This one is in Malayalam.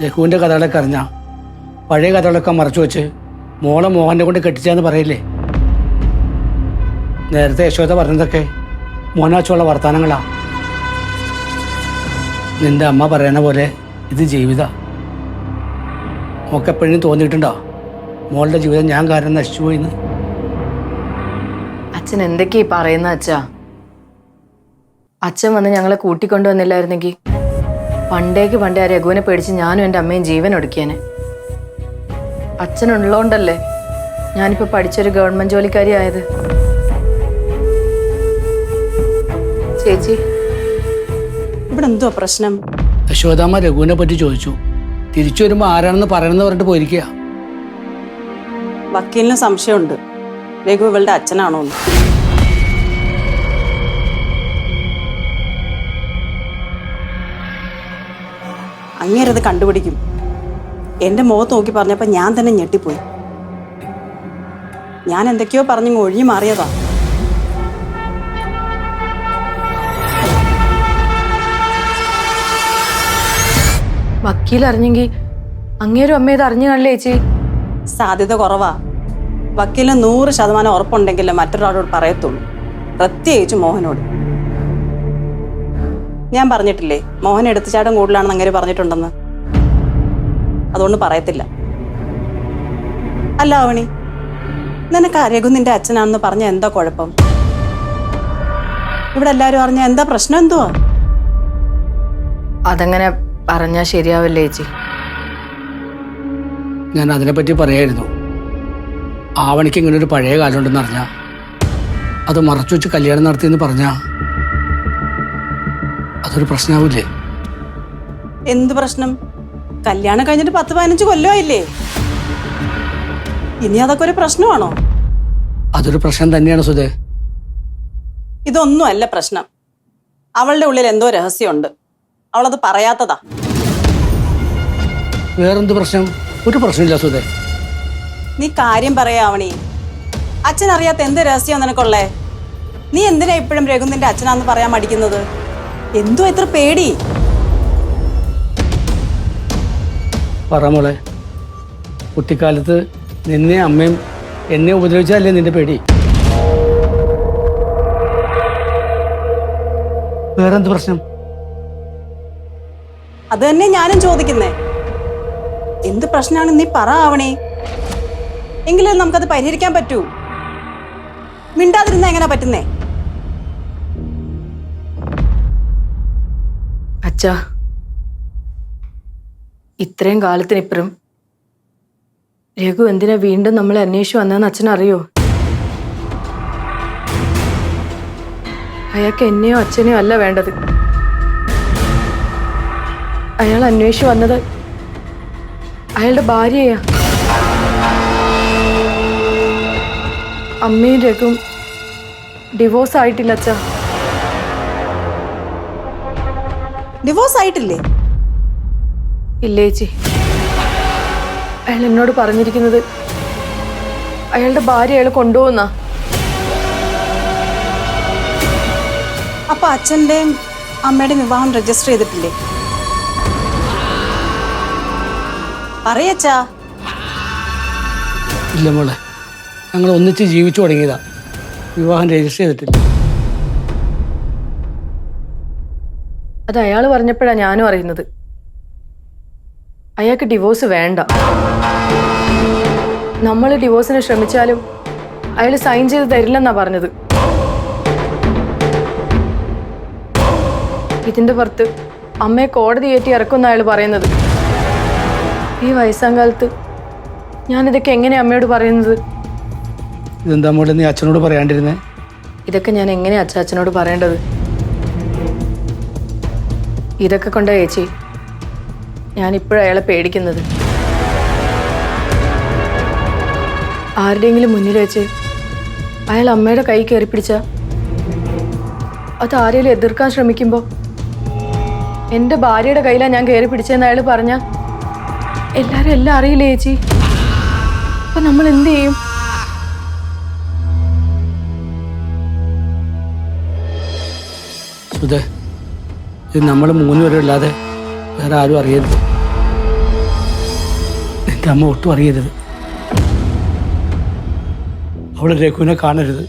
ലഘുവിൻ്റെ കഥകളൊക്കെ അറിഞ്ഞ പഴയ കഥകളൊക്കെ മറച്ചു വെച്ച് മോളെ മോഹനെ കൊണ്ട് കെട്ടിച്ചാന്ന് പറയില്ലേ? നേരത്തെ യശോദ പറഞ്ഞതൊക്കെ മോനാച്ചുള്ള വർത്തമാനങ്ങളാ. നിന്റെ അമ്മ പറയണ പോലെ ഇത് ജീവിത. മോക്കെപ്പോഴും തോന്നിയിട്ടുണ്ടോ മോളുടെ ജീവിതം ഞാൻ കാരണം നശിച്ചു പോയിന്ന്? അച്ഛൻ എന്തൊക്കെയാ പറയുന്ന അച്ഛാ? അച്ഛൻ വന്ന് ഞങ്ങളെ കൂട്ടിക്കൊണ്ടുവന്നില്ലായിരുന്നെങ്കിൽ പണ്ടേ ആ രഘുവിനെ പേടിച്ച് ഞാനും എൻ്റെ അമ്മയും ജീവൻ ഒടുക്കിയേനെ. അച്ഛനുള്ളതുകൊണ്ടല്ലേ ഞാനിപ്പോൾ പഠിച്ചൊരു ഗവൺമെന്റ് ജോലിക്കാരി ആയത്. ചേച്ചി, ഇവിടെ എന്തുവാ പ്രശ്നം? യശോദാമ്മ രഘുവിനെ പറ്റി ചോദിച്ചു. തിരിച്ചു വരുമ്പോൾ ആരാണെന്ന് പറയണമെന്ന് പറഞ്ഞിട്ട് പോയിരിക്കുക. വക്കീലിന് സംശയമുണ്ട് രഘു ഇവളുടെ അച്ഛനാണോ എന്ന്. അങ്ങേരത് കണ്ടുപിടിക്കും. എന്റെ മുഖത്ത് നോക്കി പറഞ്ഞപ്പോൾ ഞാൻ തന്നെ ഞെട്ടിപ്പോയി. ഞാൻ എന്തൊക്കെയോ പറഞ്ഞ് ഒഴിഞ്ഞു മാറിയതാ. വക്കീൽ അറിഞ്ഞെങ്കിൽ അങ്ങേരും അമ്മ ഇത് അറിഞ്ഞു കാണില്ലേ ചേച്ചി? സാധ്യത കുറവാ. വക്കീലിന് 100% ഉറപ്പുണ്ടെങ്കിലേ മറ്റൊരാളോട് പറയത്തുള്ളൂ, പ്രത്യേകിച്ച് മോഹനോട്. ഞാൻ പറഞ്ഞിട്ടില്ലേ മോഹൻ എടുത്തുചാട്ടം കൂടുതലാണെന്ന് അങ്ങനെ പറഞ്ഞിട്ടുണ്ടെന്ന്? അതുകൊണ്ട് പറയത്തില്ല. അല്ല അവണി, നിനക്ക് രഘു നിന്റെ അച്ഛനാണെന്ന് പറഞ്ഞ എന്താ കുഴപ്പം? ഇവിടെ എല്ലാവരും അറിഞ്ഞ എന്താ പ്രശ്നം? എന്തുവാ? അതങ്ങനെ പറഞ്ഞാൽ ശരിയാവില്ലേ ചേച്ചി? ഞാൻ അതിനെപ്പറ്റി പറയായിരുന്നു. ആവണിക്ക് ഇങ്ങനെ ഒരു പഴയ കാലം ഉണ്ടെന്ന് അറിഞ്ഞാൽ അത് മറച്ചു വെച്ച് കല്യാണം നടത്തിയെന്ന് പറഞ്ഞാൽ അതൊരു പ്രശ്നമാവില്ലേ? എന്ത് പ്രശ്നം? കല്യാണം കഴിഞ്ഞിട്ട് 10-15 കൊല്ലമായില്ലേ? ഇനി അതൊക്കെ ഒരു പ്രശ്നമാണോ? അതൊരു പ്രശ്നം തന്നെയാണ് സുധേ. ഇതൊന്നും അല്ല പ്രശ്നം. അവളുടെ ഉള്ളിൽ എന്തോ രഹസ്യമുണ്ട്, അവളത് പറയാത്തതാ. വേറെന്ത് പ്രശ്നം? ഒരു പ്രശ്നമില്ല സുധേ. നീ കാര്യം പറയാവണി. അച്ഛൻ അറിയാത്ത എന്ത് രഹസ്യം നിനക്കുള്ളേ? നീ എന്തിനാ ഇപ്പോഴും രഘു നിന്റെ അച്ഛനാന്ന് പറയാൻ മടിക്കുന്നത്? എന്തോ ഇത്ര പേടി? പറ മോളെ, കുട്ടിക്കാലത്ത് നിന്നെ അമ്മയും എന്നെ ഉപദ്രവിച്ചതല്ലേ നിന്റെ പേടി? വേറെന്ത് പ്രശ്നം? അത് തന്നെ ഞാനും ചോദിക്കുന്നേ. എന്ത് പ്രശ്നമാണ് നീ പറ ആവണേ, എങ്കിലും നമുക്കത് പരിഹരിക്കാൻ പറ്റൂ. മിണ്ടാതിരുന്ന എങ്ങനെ പറ്റുന്നേ? അച്ഛാ, ഇത്രയും കാലത്തിനിപ്പുറം രഘു എന്തിനാ വീണ്ടും നമ്മളെ അന്വേഷിച്ചു വന്നതെന്ന് അച്ഛനറിയോ? അയാൾക്ക് എന്നെയോ അച്ഛനെയോ അല്ല വേണ്ടത്. അയാൾ അന്വേഷിച്ചു വന്നത് അയാളുടെ ഭാര്യയാ. അമ്മയും രഘുവും ഡിവോഴ്സ് ആയിട്ടില്ല അച്ഛാ. ഡിവോഴ്സ് ആയിട്ടില്ലേ? ഇല്ലേ ചേച്ചി. അയാൾ എന്നോട് പറഞ്ഞിരിക്കുന്നത് അയാളുടെ ഭാര്യ അയാൾ കൊണ്ടുപോകുന്ന. അപ്പൊ അച്ഛൻ്റെയും അമ്മയുടെയും വിവാഹം രജിസ്റ്റർ ചെയ്തിട്ടില്ലേ? പറയച്ചാ. ഇല്ല മോളെ, ഞങ്ങൾ ഒന്നിച്ച് ജീവിച്ചു തുടങ്ങിയതാ. വിവാഹം രജിസ്റ്റർ ചെയ്തിട്ടില്ല. അത് അയാൾ പറഞ്ഞപ്പോഴാണ് ഞാനും അറിയുന്നത്. അയാൾക്ക് ഡിവോഴ്സ് വേണ്ട. നമ്മൾ ഡിവോഴ്സിന് ശ്രമിച്ചാലും അയാൾ സൈൻ ചെയ്ത് തരില്ലെന്നാ പറഞ്ഞത്. ഇതിന്റെ പുറത്ത് അമ്മയെ കോടതി കയറ്റി ഇറക്കുമെന്ന് അയാൾ പറയുന്നത്. ഈ വയസ്സാം കാലത്ത് ഞാനിതൊക്കെ എങ്ങനെയാ അമ്മയോട് പറയുന്നത്? ഇതെന്താ മോളെ നീ അച്ഛനോട് പറയാണ്ടിരുന്നേ? ഇതൊക്കെ ഞാൻ എങ്ങനെയാ അച്ഛനോട് പറയേണ്ടത്? ഇതൊക്കെ കൊണ്ടാ ചേച്ചി ഞാനിപ്പോഴും അയാളെ പേടിക്കുന്നത്. ആരുടെയെങ്കിലും മുന്നിൽ വെച്ച് അയാൾ അമ്മയുടെ കൈ കയറി പിടിച്ച അത് ആരെങ്കിലും എതിർക്കാൻ ശ്രമിക്കുമ്പോൾ എൻ്റെ ഭാര്യയുടെ കയ്യിലാണ് ഞാൻ കയറി പിടിച്ചതെന്ന് അയാൾ പറഞ്ഞ എല്ലാവരും എല്ലാം അറിയില്ലേ ചേച്ചി? അപ്പൊ നമ്മൾ എന്ത് ചെയ്യും? സുധേ, ഇത് നമ്മൾ 3 പേരും അല്ലാതെ വേറെ ആരും അറിയരുത്. എൻ്റെ അമ്മ ഒട്ടും അറിയരുത്. അവൾ രഘുവിനെ കാണരുത്.